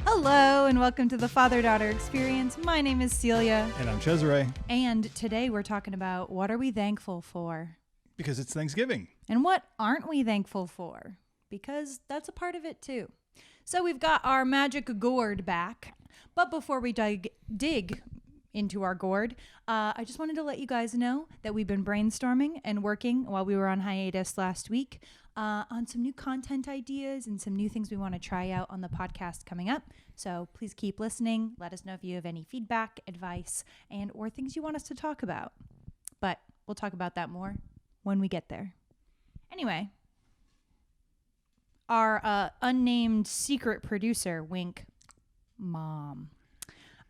Hello and welcome to the Father-Daughter Experience. My name is Celia. And I'm Cesare. And today we're talking about what are we thankful for? Because it's Thanksgiving. And what aren't we thankful for? Because that's a part of it too. So we've got our magic gourd back. But before we dig into our gourd, I just wanted to let you guys know that we've been brainstorming and working while we were on hiatus last week on some new content ideas and some new things we want to try out on the podcast coming up. So please keep listening. Let us know if you have any feedback, advice, and or things you want us to talk about. But we'll talk about that more when we get there. Anyway, our unnamed secret producer, wink, mom,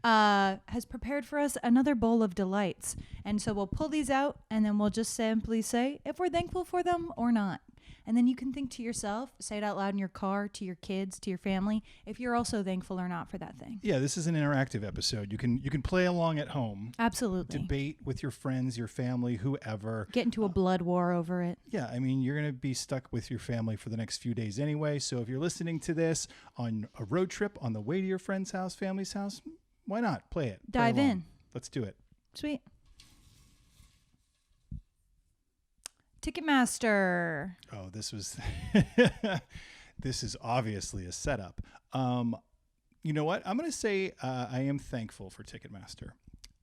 has prepared for us another bowl of delights. And so we'll pull these out and then we'll just simply say if we're thankful for them or not. And then you can think to yourself, say it out loud in your car, to your kids, to your family, if you're also thankful or not for that thing. Yeah, this is an interactive episode. You can play along at home. Absolutely. Debate with your friends, your family, whoever. Get into a blood war over it. Yeah, I mean, you're going to be stuck with your family for the next few days anyway. So if you're listening to this on a road trip on the way to your friend's house, family's house, why not? Play it. Dive in. Let's do it. Sweet. Ticketmaster. Oh, this was this is obviously a setup. You know what? I'm going to say I am thankful for Ticketmaster.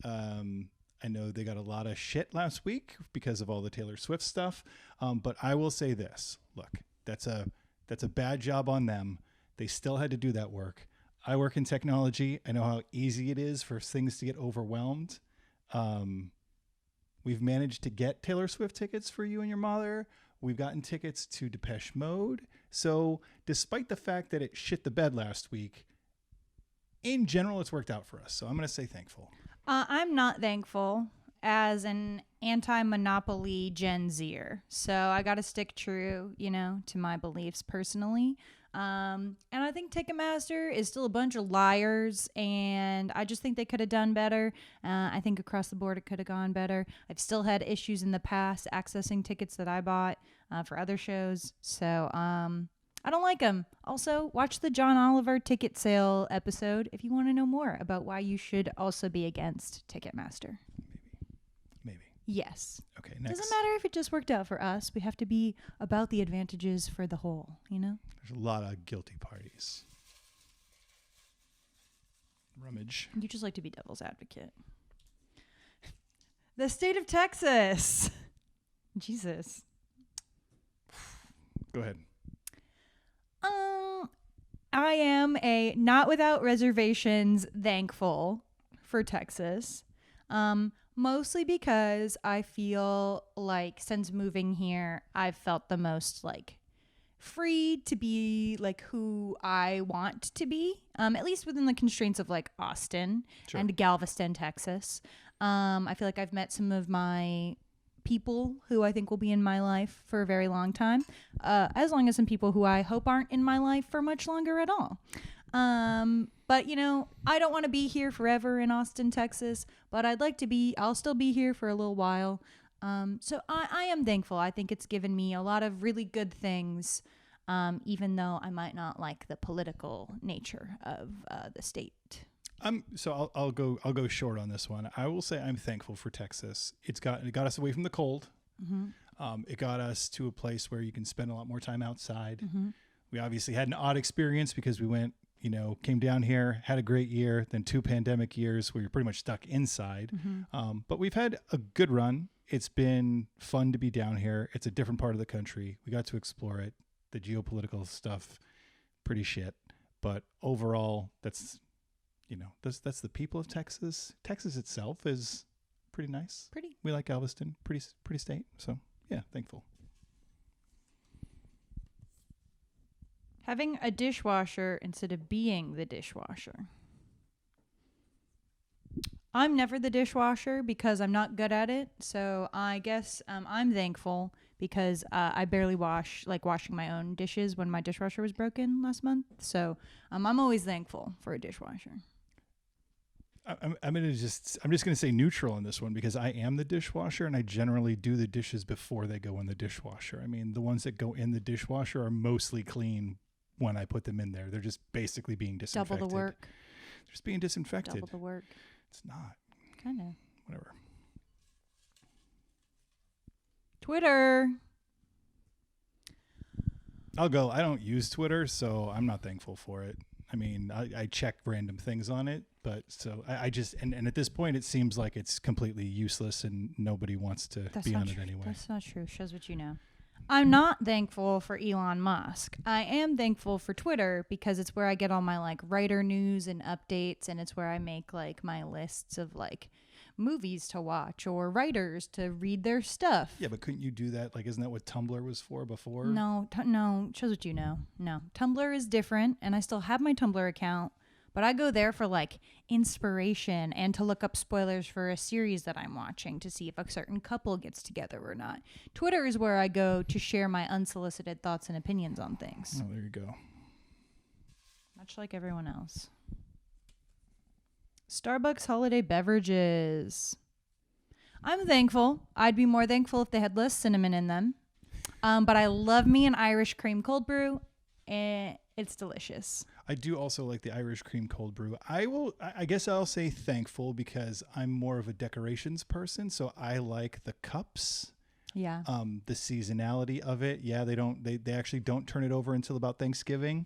I know they got a lot of shit last week because of all the Taylor Swift stuff. But I will say this. Look, that's a bad job on them. They still had to do that work. I work in technology. I know how easy it is for things to get overwhelmed. We've managed to get Taylor Swift tickets for you and your mother. We've gotten tickets to Depeche Mode. So despite the fact that it shit the bed last week, in general, it's worked out for us. So I'm going to say thankful. I'm not thankful as an anti-monopoly Gen Zer. So I got to stick true, to my beliefs personally. And I think Ticketmaster is still a bunch of liars, and I just think they could have done better. I think across the board it could have gone better. I've still had issues in the past accessing tickets that I bought for other shows, so I don't like them. Also, watch the John Oliver ticket sale episode if you want to know more about why you should also be against Ticketmaster. Maybe. Yes. Okay, next. Doesn't matter if it just worked out for us. We have to be about the advantages for the whole, There's a lot of guilty parties. Rummage. You just like to be devil's advocate. The state of Texas. Jesus. Go ahead. I am a not without reservations thankful for Texas. Mostly because I feel like since moving here, I've felt the most free to be who I want to be, at least within the constraints of Austin Sure. and Galveston, Texas. I feel like I've met some of my people who I think will be in my life for a very long time, as long as some people who I hope aren't in my life for much longer at all. But I don't want to be here forever in Austin, Texas, but I'll still be here for a little while. So I am thankful. I think it's given me a lot of really good things, even though I might not like the political nature of the state. So I'll go short on this one. I will say I'm thankful for Texas. It got us away from the cold. Mm-hmm. It got us to a place where you can spend a lot more time outside. Mm-hmm. We obviously had an odd experience because we went, came down here, had a great year, then 2 pandemic years where you're pretty much stuck inside. Mm-hmm. But we've had a good run. It's been fun to be down here. It's a different part of the country. We got to explore it. The geopolitical stuff, pretty shit. But overall, that's the people of Texas. Texas itself is pretty nice. We like Galveston. Pretty state. So yeah, thankful. Having a dishwasher instead of being the dishwasher. I'm never the dishwasher because I'm not good at it. So I guess I'm thankful because I barely washing my own dishes when my dishwasher was broken last month. So I'm always thankful for a dishwasher. I'm just gonna say neutral on this one because I am the dishwasher and I generally do the dishes before they go in the dishwasher. I mean, the ones that go in the dishwasher are mostly clean when I put them in there. They're just basically being disinfected. Double the work. They're just being disinfected. Double the work. It's not. Kind of. Whatever. Twitter. I'll go. I don't use Twitter, so I'm not thankful for it. I mean, I check random things on it, but so I just, and at this point, it seems like it's completely useless and nobody wants to be on it anyway. That's not true. Shows what you know. I'm not thankful for Elon Musk. I am thankful for Twitter because it's where I get all my like writer news and updates, and it's where I make like my lists of like movies to watch or writers to read their stuff. Yeah, but couldn't you do that? Like, isn't that what Tumblr was for before? No, no, shows what you know. No, Tumblr is different, and I still have my Tumblr account, but I go there for like inspiration and to look up spoilers for a series that I'm watching to see if a certain couple gets together or not. Twitter is where I go to share my unsolicited thoughts and opinions on things. Oh, there you go. Much like everyone else. Starbucks holiday beverages. I'm thankful. I'd be more thankful if they had less cinnamon in them. But I love me an Irish cream cold brew, and it's delicious. I do also like the Irish cream cold brew. I guess I'll say thankful because I'm more of a decorations person, so I like the cups. Yeah. The seasonality of it. Yeah, they actually don't turn it over until about Thanksgiving.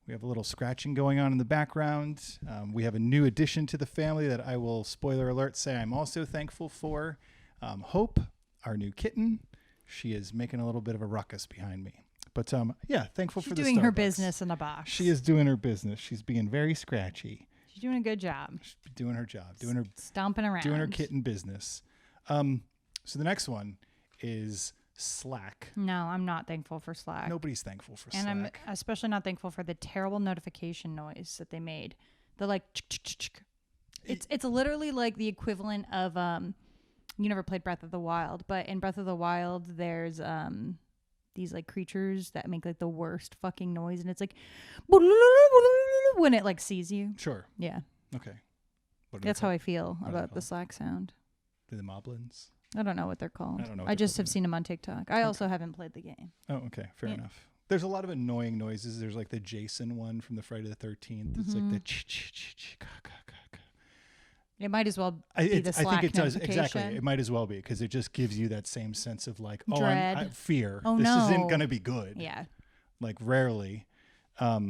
We have a little scratching going on in the background. We have a new addition to the family that I will, spoiler alert, say I'm also thankful for. Hope, our new kitten. She is making a little bit of a ruckus behind me. But yeah, thankful for the Starbucks. She's doing her business in a box. She is doing her business. She's being very scratchy. She's doing a good job. She's doing her job. Stomping around. Doing her kitten business. So the next one is Slack. No, I'm not thankful for Slack. Nobody's thankful for Slack. And I'm especially not thankful for the terrible notification noise that they made. The like, it's literally like the equivalent of you never played Breath of the Wild, but in Breath of the Wild, there's these like creatures that make like the worst fucking noise, and it's like when it like sees you. Sure. Yeah. Okay. That's how I feel about the Slack sound. The moblins. I don't know what they're called. I don't know. I just have seen them on TikTok. I also haven't played the game. Oh, okay. Fair enough. There's a lot of annoying noises. There's like the Jason one from the Friday the 13th. It's like the It might as well be the Slack I think it does. notification. Exactly. It might as well be because it just gives you that same sense of like, dread. Fear. Oh, this no. isn't going to be good. Yeah. Like rarely. Are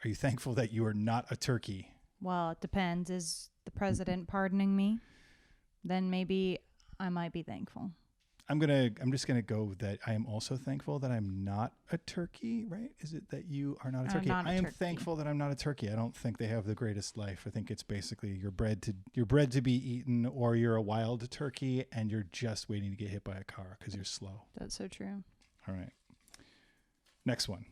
you thankful that you are not a turkey? Well, it depends. Is the president pardoning me? Then maybe I might be thankful. I'm just gonna go that I am also thankful that I'm not a turkey, right? Is it that you are not a turkey? I am thankful that I'm not a turkey. I don't think they have the greatest life. I think it's basically you're bred to be eaten, or you're a wild turkey and you're just waiting to get hit by a car because you're slow. That's so true. All right. Next one.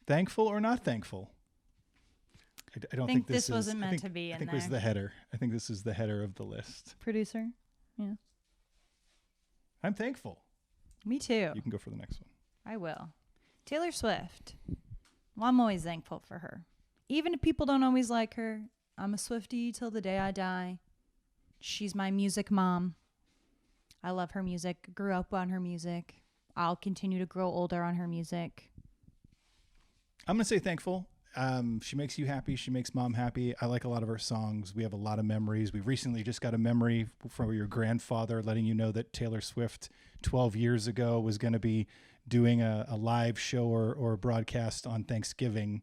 Thankful or not thankful? I don't think this wasn't meant to be in there. I think this is the header. I think this is the header of the list. Producer? Yeah. I'm thankful. Me too. You can go for the next one. I will. Taylor Swift. Well, I'm always thankful for her. Even if people don't always like her, I'm a Swiftie till the day I die. She's my music mom. I love her music. Grew up on her music. I'll continue to grow older on her music. I'm going to say thankful. She makes you happy. She makes mom happy. I like a lot of her songs. We have a lot of memories. We recently just got a memory from your grandfather letting you know that Taylor Swift 12 years ago was going to be doing a live show or broadcast on Thanksgiving.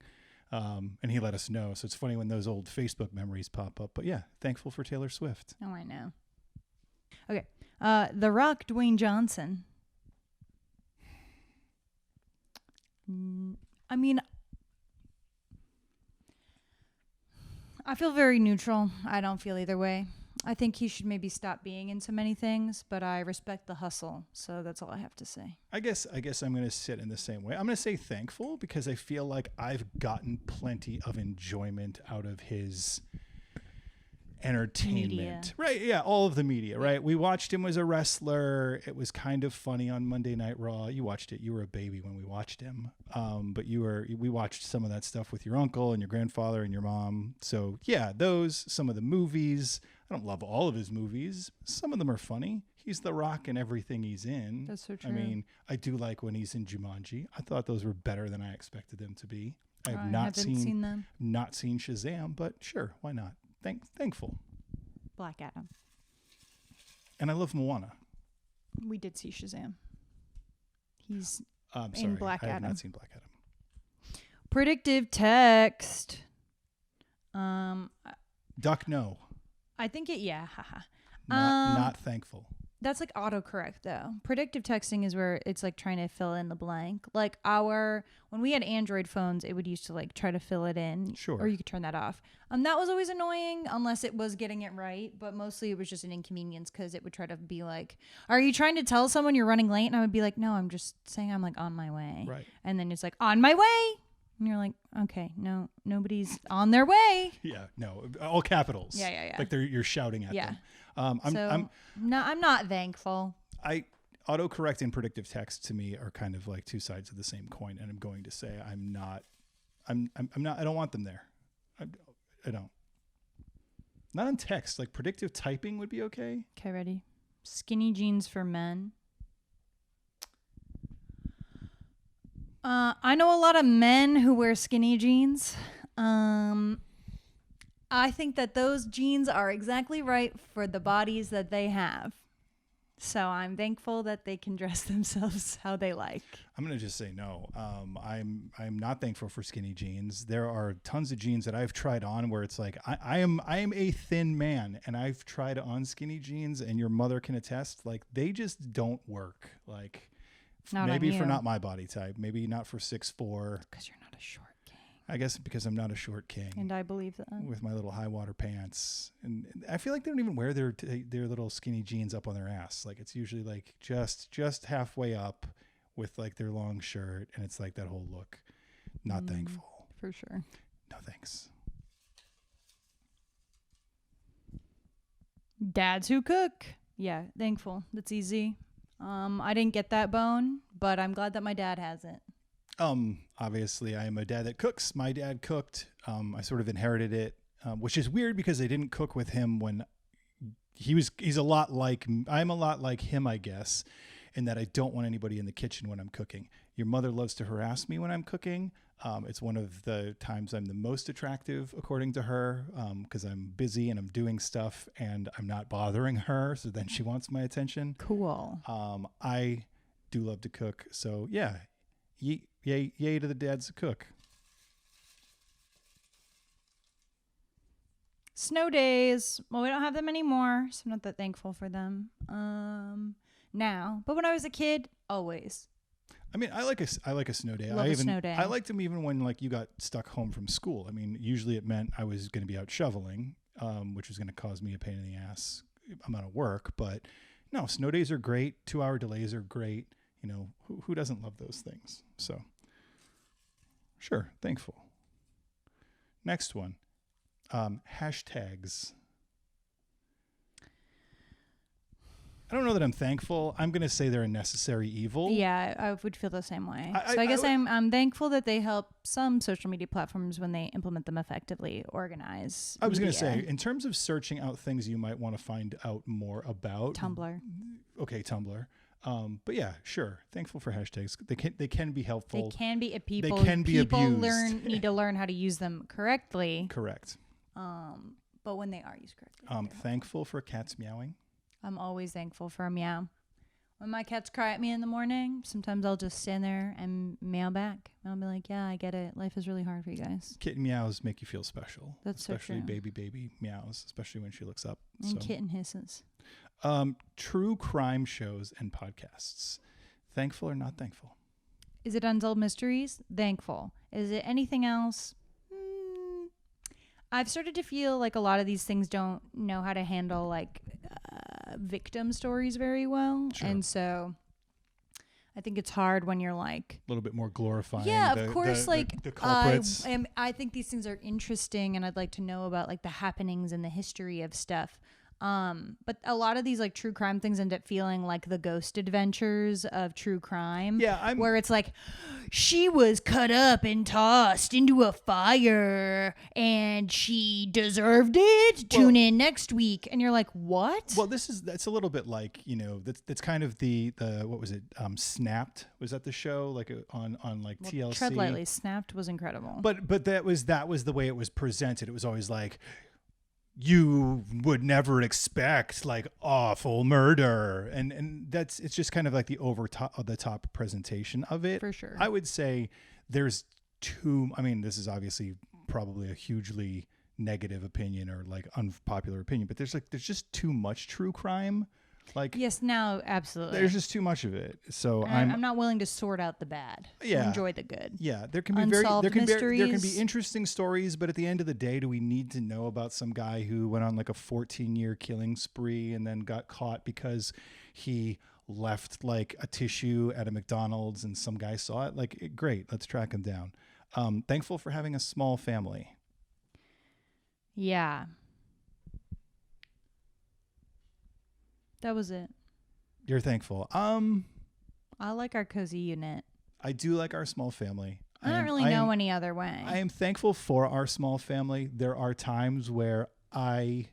And he let us know. So it's funny when those old Facebook memories pop up. But yeah, thankful for Taylor Swift. Oh, I know. Okay. The Rock, Dwayne Johnson. I mean, I feel very neutral. I don't feel either way. I think he should maybe stop being in so many things, but I respect the hustle. So that's all I have to say. I guess I'm going to sit in the same way. I'm going to say thankful because I feel like I've gotten plenty of enjoyment out of his entertainment. Media. Right. Yeah. All of the media. Right. We watched him as a wrestler. It was kind of funny on Monday Night Raw. You watched it. You were a baby when we watched him. But we watched some of that stuff with your uncle and your grandfather and your mom. So yeah, some of the movies. I don't love all of his movies. Some of them are funny. he's the Rock in everything he's in. That's so true. I mean, I do like when he's in Jumanji. I thought those were better than I expected them to be. I have haven't seen them. Not seen Shazam, but sure, why not? Thankful. Black Adam. And I love Moana. We did see Shazam. He's I'm in sorry, Black I have Adam. not seen Black Adam. Predictive text. Duck, no. I think haha. Not thankful. That's like autocorrect though. Predictive texting is where it's like trying to fill in the blank. Like when we had Android phones, it would used to like try to fill it in. Sure. Or you could turn that off. That was always annoying unless it was getting it right. But mostly it was just an inconvenience because it would try to be like, are you trying to tell someone you're running late? And I would be like, no, I'm just saying I'm like on my way. Right. And then it's like on my way. And you're like, okay, no, nobody's on their way. Yeah, no, all capitals. Yeah. Like you're shouting at them. I'm not thankful. Autocorrect and predictive text to me are kind of like two sides of the same coin, and I'm going to say I don't want them there. I don't. Not on text. Like predictive typing would be okay. Okay, ready? Skinny jeans for men. I know a lot of men who wear skinny jeans. I think that those jeans are exactly right for the bodies that they have. So I'm thankful that they can dress themselves how they like. I'm going to just say no. I'm not thankful for skinny jeans. There are tons of jeans that I've tried on where it's like I am a thin man, and I've tried on skinny jeans, and your mother can attest, like they just don't work. Like maybe for not my body type, maybe not for 6'4". Because you're not a short king. I guess because I'm not a short king. And I believe that. With my little high water pants. And I feel like they don't even wear their little skinny jeans up on their ass. Like it's usually like just halfway up with like their long shirt. And it's like that whole look. Not thankful. For sure. No thanks. Dads who cook. Yeah, thankful. That's easy. I didn't get that bone, but I'm glad that my dad has it. Obviously I am a dad that cooks. My dad cooked. I sort of inherited it, which is weird because I didn't cook with him when he's a lot like, I'm a lot like him, I guess, in that I don't want anybody in the kitchen when I'm cooking. Your mother loves to harass me when I'm cooking. It's one of the times I'm the most attractive, according to her, because I'm busy and I'm doing stuff and I'm not bothering her. So then she wants my attention. Cool. I do love to cook. So yeah, yay to the dads that cook. Snow days. Well, we don't have them anymore, so I'm not that thankful for them now. But when I was a kid, always. I mean, I like a snow day. Love a snow day. I liked them even when like you got stuck home from school. I mean, usually it meant I was going to be out shoveling, which was going to cause me a pain in the ass amount of work. But no, snow days are great. 2-hour delays are great. You know, who doesn't love those things? So sure, thankful. Next one, hashtags. I don't know that I'm thankful. I'm going to say they're a necessary evil. Yeah, I would feel the same way. I guess I'm thankful that they help some social media platforms when they implement them effectively organize. I was going to say, in terms of searching out things you might want to find out more about. Tumblr. Okay, Tumblr. But yeah, sure. Thankful for hashtags. They can be helpful. They can be They can be abused. Need to learn how to use them correctly. Correct. But when they are used correctly. Thankful for cats meowing. I'm always thankful for a meow. When my cats cry at me in the morning, sometimes I'll just stand there and meow back. I'll be like, yeah, I get it. Life is really hard for you guys. Kitten meows make you feel special. That's so true. Especially baby meows, especially when she looks up. And kitten hisses. True crime shows and podcasts. Thankful or not thankful? Is it Unsolved Mysteries? Thankful. Is it anything else? I've started to feel like a lot of these things don't know how to handle like victim stories very well. Sure. And so I think it's hard when you're like a little bit more glorifying. Yeah, of course. The culprits. I think these things are interesting and I'd like to know about like the happenings and the history of stuff. But a lot of these like true crime things end up feeling like the ghost adventures of true crime. Yeah, where it's like she was cut up and tossed into a fire and she deserved it. Tune in next week, and you're like, what? Well, that's a little bit like, that's kind of the what was it? Snapped, was that the show like on like TLC? Tread lightly. Snapped was incredible. But that was the way it was presented. It was always like, you would never expect like awful murder, and it's just kind of like the top presentation of it. For sure. I would say this is obviously probably a hugely negative opinion or like unpopular opinion, but there's just too much true crime. Like, yes, no, absolutely. There's just too much of it. So I'm not willing to sort out the bad. Yeah. Enjoy the good. Yeah, there can be Unsolved there can mysteries. be interesting stories, but at the end of the day, do we need to know about some guy who went on like a 14-year killing spree and then got caught because he left like a tissue at a McDonald's and some guy saw it? Like, great, let's track him down. Thankful for having a small family. Yeah. That was it. You're thankful. I like our cozy unit. I do like our small family. I don't really know any other way. I am thankful for our small family. There are times where I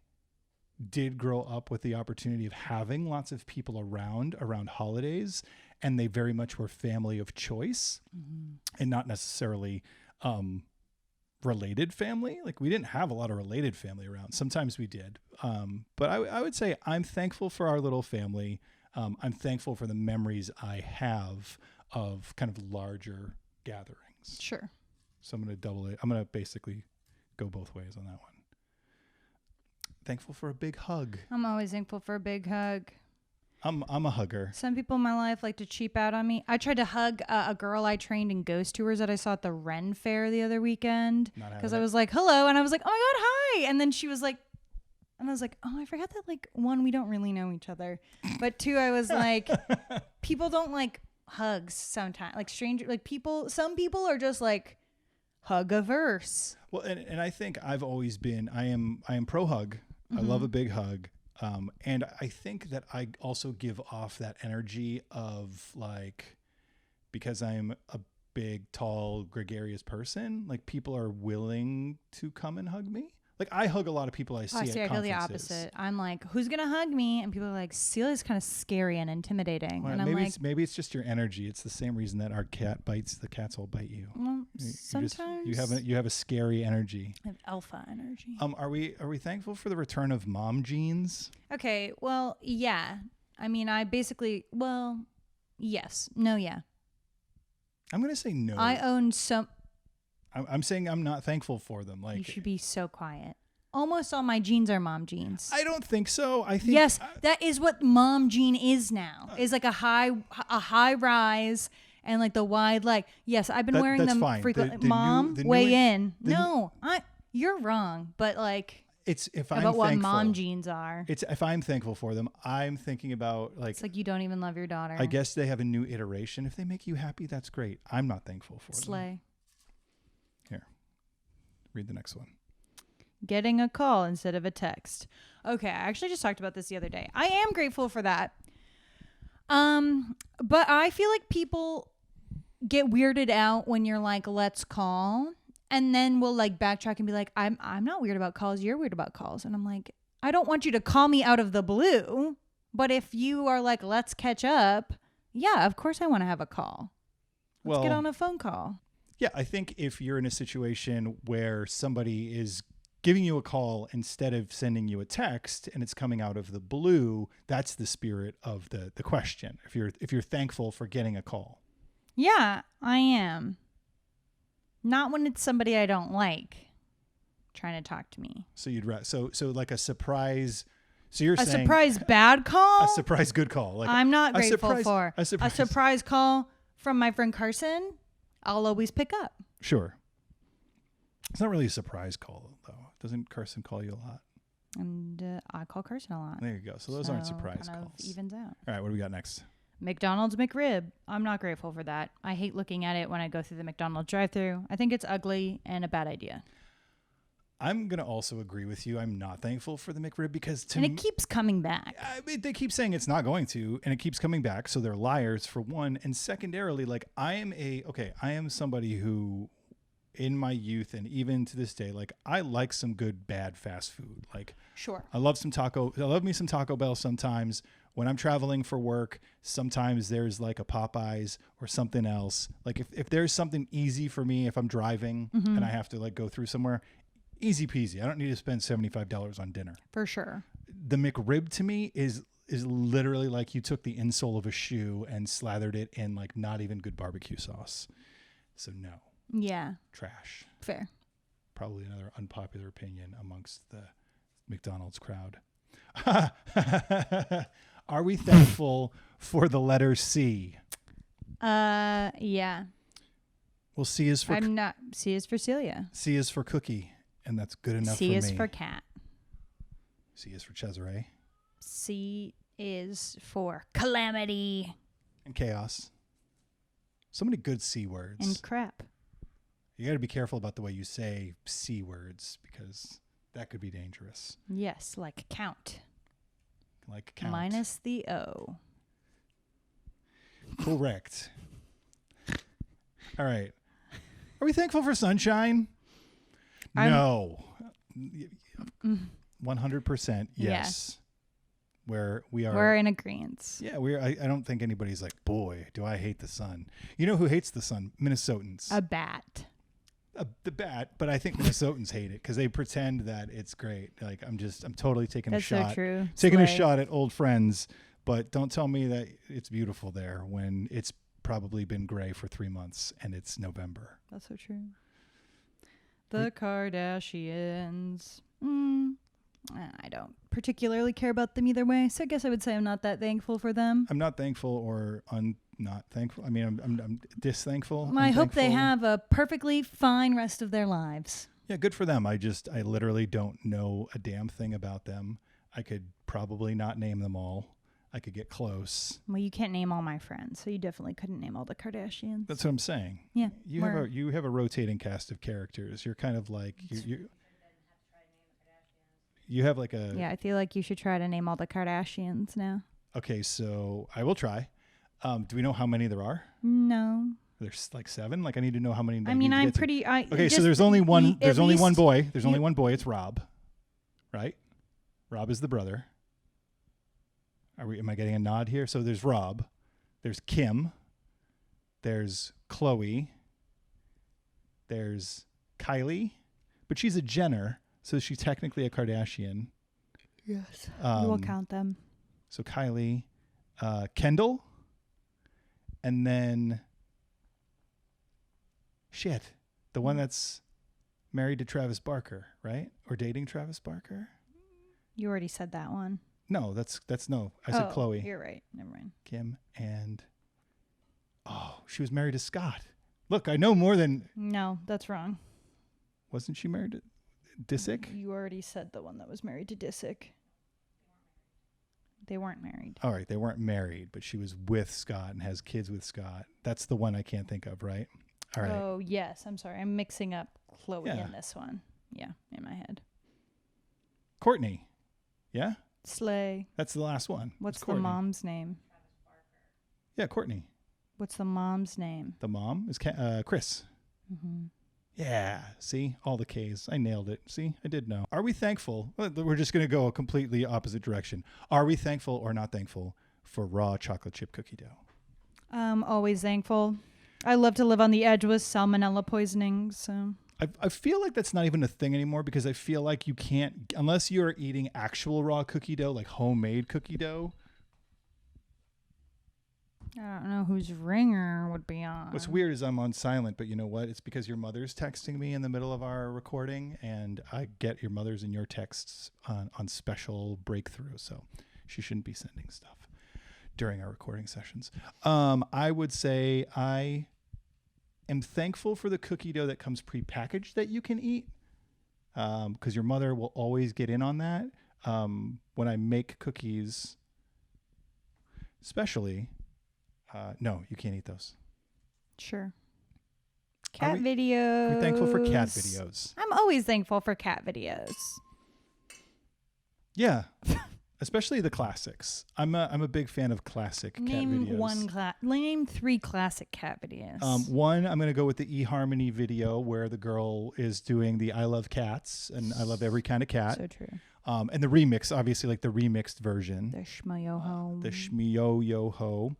did grow up with the opportunity of having lots of people around holidays, and they very much were family of choice and not necessarily related family. Like, we didn't have a lot of related family around. Sometimes we did. But I would say I'm thankful for our little family. I'm thankful for the memories I have of kind of larger gatherings. Sure. So I'm going to double it. I'm going to basically go both ways on that one. Thankful for a big hug. I'm always thankful for a big hug. I'm a hugger. Some people in my life like to cheap out on me. I tried to hug a girl I trained in ghost tours that I saw at the Ren Fair the other weekend because I was like, hello. And I was like, oh my God, hi. And then she was like, and I was like, oh, I forgot that, like, one, we don't really know each other. But two, I was like, people don't like hugs sometimes. Like some people are just like hug-averse. Well, and I think I've always been, I am pro hug. I love a big hug. And I think that I also give off that energy of like, because I'm a big, tall, gregarious person, like people are willing to come and hug me. Like, I hug a lot of people I see at conferences. I feel the opposite. I'm like, who's going to hug me? And people are like, Celia's kind of scary and intimidating. Well, and I'm like, maybe it's just your energy. It's the same reason that our cat bites. The cats will bite you. Well, sometimes you have a scary energy. I have alpha energy. Are we thankful for the return of mom jeans? Okay. Well, yeah. I mean, yes. No, yeah. I'm going to say no. I own some. I'm saying I'm not thankful for them. Like, you should be so quiet. Almost all my jeans are mom jeans. I don't think so. I think yes, that is what mom jean is now. Is like a high rise and like the wide leg. Yes, I've been wearing them frequently. Mom, weigh in. No, you're wrong. But like, it's if I'm about what mom jeans are. It's if I'm thankful for them, I'm thinking about like. It's like you don't even love your daughter. I guess they have a new iteration. If they make you happy, that's great. I'm not thankful for them. Slay. Here, read the next one. Getting a call instead of a text. Okay, I actually just talked about this the other day. I am grateful for that. But I feel like people get weirded out when you're like, let's call. And then we'll like backtrack and be like, I'm not weird about calls. You're weird about calls. And I'm like, I don't want you to call me out of the blue. But if you are like, let's catch up. Yeah, of course I want to have a call. Let's get on a phone call. Yeah, I think if you're in a situation where somebody is giving you a call instead of sending you a text and it's coming out of the blue, that's the spirit of the question. If you're thankful for getting a call. Yeah, I am. Not when it's somebody I don't like trying to talk to me. So so like a surprise. So you're saying surprise bad call? A surprise good call. Like I'm not grateful for a surprise call from my friend Carson. I'll always pick up. Sure. It's not really a surprise call, though. Doesn't Carson call you a lot? And I call Carson a lot. There you go. So those aren't surprise kind calls. Of evens out. All right, what do we got next? McDonald's McRib. I'm not grateful for that. I hate looking at it when I go through the McDonald's drive-thru. I think it's ugly and a bad idea. I'm going to also agree with you. I'm not thankful for the McRib because And it keeps coming back. they keep saying it's not going to, and it keeps coming back. So they're liars for one. And secondarily, like I am somebody who in my youth and even to this day, like I like some good, bad fast food. Like Sure. I love me some Taco Bell sometimes. When I'm traveling for work, sometimes there's like a Popeyes or something else. Like if there's something easy for me, if I'm driving and I have to like go through somewhere, easy peasy. I don't need to spend $75 on dinner. For sure. The McRib to me is literally like you took the insole of a shoe and slathered it in like not even good barbecue sauce. So no. Yeah. Trash. Fair. Probably another unpopular opinion amongst the McDonald's crowd. Are we thankful for the letter C? Yeah. Well, C is for C is for Celia. C is for cookie, and that's good enough C for me. is for cat. C is for Cesare. C is for calamity. And chaos. So many good C words. And crap. You got to be careful about the way you say C words because that could be dangerous. Yes, like count. Like count. Minus the O. Correct. All right. Are we thankful for sunshine? No. 100% yes. Where we are. We're in agreement. Yeah, I don't think anybody's like, boy, do I hate the sun. You know who hates the sun? Minnesotans. A bat. The bat, but I think Minnesotans hate it because they pretend that it's great. Like I'm totally taking a shot. That's so true. Taking a shot at old friends, but don't tell me that it's beautiful there when it's probably been gray for 3 months and it's November. That's so true. The Kardashians. I don't particularly care about them either way, so I guess I would say I'm not that thankful for them. I'm not thankful or not thankful. I mean, I'm disthankful. I hope they have a perfectly fine rest of their lives. Yeah, good for them. I literally don't know a damn thing about them. I could probably not name them all. I could get close. Well, you can't name all my friends, so you definitely couldn't name all the Kardashians. That's what I'm saying. Yeah. You have a rotating cast of characters. You're kind of like you have like a... Yeah, I feel like you should try to name all the Kardashians now. Okay, so I will try. Do we know how many there are? No. There's like 7. Like I need to know how many. I mean, I'm pretty... Okay, so there's only one. There's only one boy. There's only one boy. It's Rob, right? Rob is the brother. Am I getting a nod here? So there's Rob. There's Kim. There's Chloe. There's Kylie, but she's a Jenner. So she's technically a Kardashian. Yes. We'll count them. So Kylie, Kendall, and then the one that's married to Travis Barker, right? Or dating Travis Barker? You already said that one. No, that's no. I said Chloe. You're right. Never mind. Kim and she was married to Scott. Look, I know more than... No, that's wrong. Wasn't she married to Disick? You already said the one that was married to Disick. They weren't married. All right, they weren't married, but she was with Scott and has kids with Scott. That's the one I can't think of, right? All right. Oh, yes. I'm sorry. I'm mixing up Chloe in this one. Yeah, in my head. Courtney. Yeah? Slay. That's the last one. What's the mom's name? Yeah, Courtney. What's the mom's name? The mom is Chris. Mm-hmm. Yeah, see? All the K's. I nailed it. See? I did know. Are we thankful? We're just going to go a completely opposite direction. Are we thankful or not thankful for raw chocolate chip cookie dough? Always thankful. I love to live on the edge with salmonella poisoning, so... I feel like that's not even a thing anymore because I feel like you can't, unless you're eating actual raw cookie dough, like homemade cookie dough. I don't know whose ringer would be on. What's weird is I'm on silent, but you know what? It's because your mother's texting me in the middle of our recording, and I get your mother's and your texts on special breakthrough, so she shouldn't be sending stuff during our recording sessions. I would say I am thankful for the cookie dough that comes prepackaged that you can eat, because your mother will always get in on that. When I make cookies, especially... no, you can't eat those. Sure. Cat videos. We're thankful for cat videos. I'm always thankful for cat videos. Yeah. Especially the classics. I'm a big fan of classic cat videos. Name 3 classic cat videos. One, I'm going to go with the eHarmony video where the girl is doing the I love cats and I love every kind of cat. So true. And the remix, obviously, like the remixed version. The Shmayo-ho. The Shmiyo-yo-ho.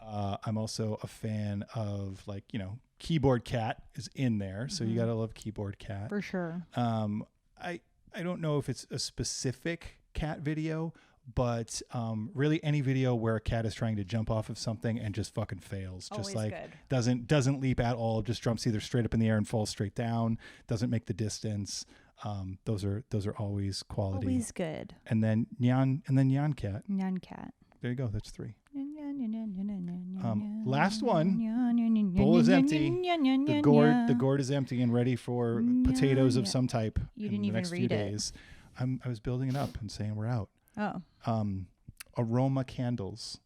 I'm also a fan of, like, you know, Keyboard Cat is in there. So you got to love Keyboard Cat. For sure. I don't know if it's a specific cat video, but really any video where a cat is trying to jump off of something and just fucking fails. Always just like good. doesn't leap at all, just jumps either straight up in the air and falls straight down, doesn't make the distance. Those are always quality. Always good. And then Nyan Cat. Nyan Cat. There you go. That's 3. Last one. Bowl is empty. The gourd is empty and ready for potatoes of some type in the next few days. I was building it up and saying we're out. Oh. Aroma candles.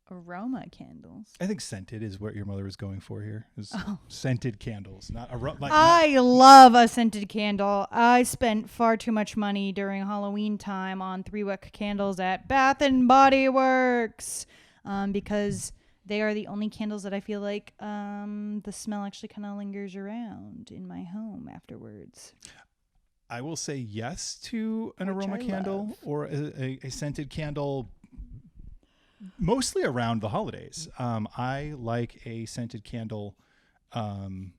Aroma candles. I think scented is what your mother was going for here. Scented candles, not aroma. I love a scented candle. I spent far too much money during Halloween time on 3-wick candles at Bath and Body Works because they are the only candles that I feel like the smell actually kind of lingers around in my home afterwards. I will say yes to an aroma candle or a scented candle. Mostly around the holidays. I like a scented candle, the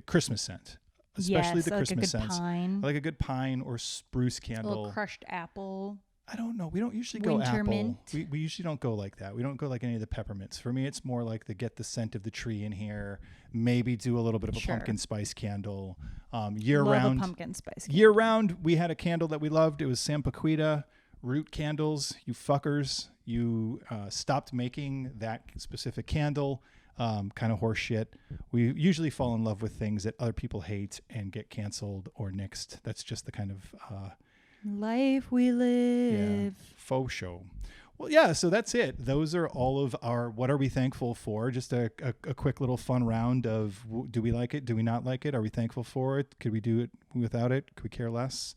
Christmas scent, especially the Christmas scents. Pine. I like a good pine or spruce candle. A little crushed apple. I don't know. We don't usually go Winter apple. mint. We usually don't go like that. We don't go like any of the peppermints. For me, it's more like get the scent of the tree in here. Maybe do a little bit of a pumpkin spice candle. Year round. Love a pumpkin spice candle. Year round, we had a candle that we loved. It was Sampiquita root candles. You fuckers. You stopped making that specific candle. Kind of horse shit. We usually fall in love with things that other people hate and get canceled or nixed. That's just the kind of life we live. Yeah, faux show. Well, yeah, so that's it. Those are all of our what are we thankful for? Just a quick little fun round of do we like it? Do we not like it? Are we thankful for it? Could we do it without it? Could we care less?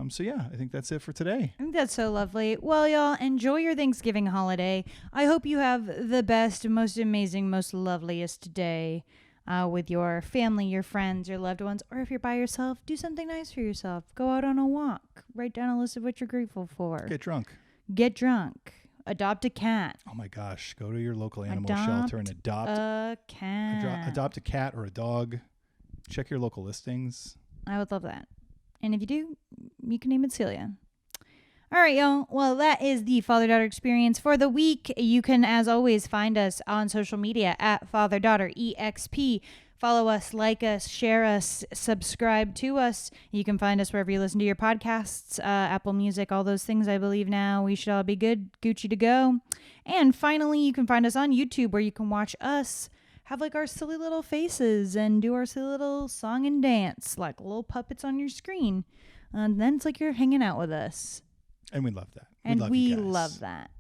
So yeah, I think that's it for today. I think that's so lovely. Well, y'all, enjoy your Thanksgiving holiday. I hope you have the best, most amazing, most loveliest day with your family, your friends, your loved ones, or if you're by yourself, do something nice for yourself. Go out on a walk. Write down a list of what you're grateful for. Get drunk. Get drunk. Adopt a cat. Oh my gosh, go to your local animal shelter and adopt a cat. Adopt a cat or a dog. Check your local listings. I would love that. And if you do, you can name it Celia. All right, y'all. Well, that is the father-daughter experience for the week. You can, as always, find us on social media at father-daughter-exp. Follow us, like us, share us, subscribe to us. You can find us wherever you listen to your podcasts, Apple Music, all those things, I believe now. We should all be good, Gucci to go. And finally, you can find us on YouTube where you can watch us have like our silly little faces and do our silly little song and dance like little puppets on your screen. And then it's like you're hanging out with us. And we love that. We love that.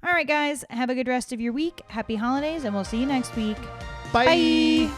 All right, guys. Have a good rest of your week. Happy holidays, and we'll see you next week. Bye.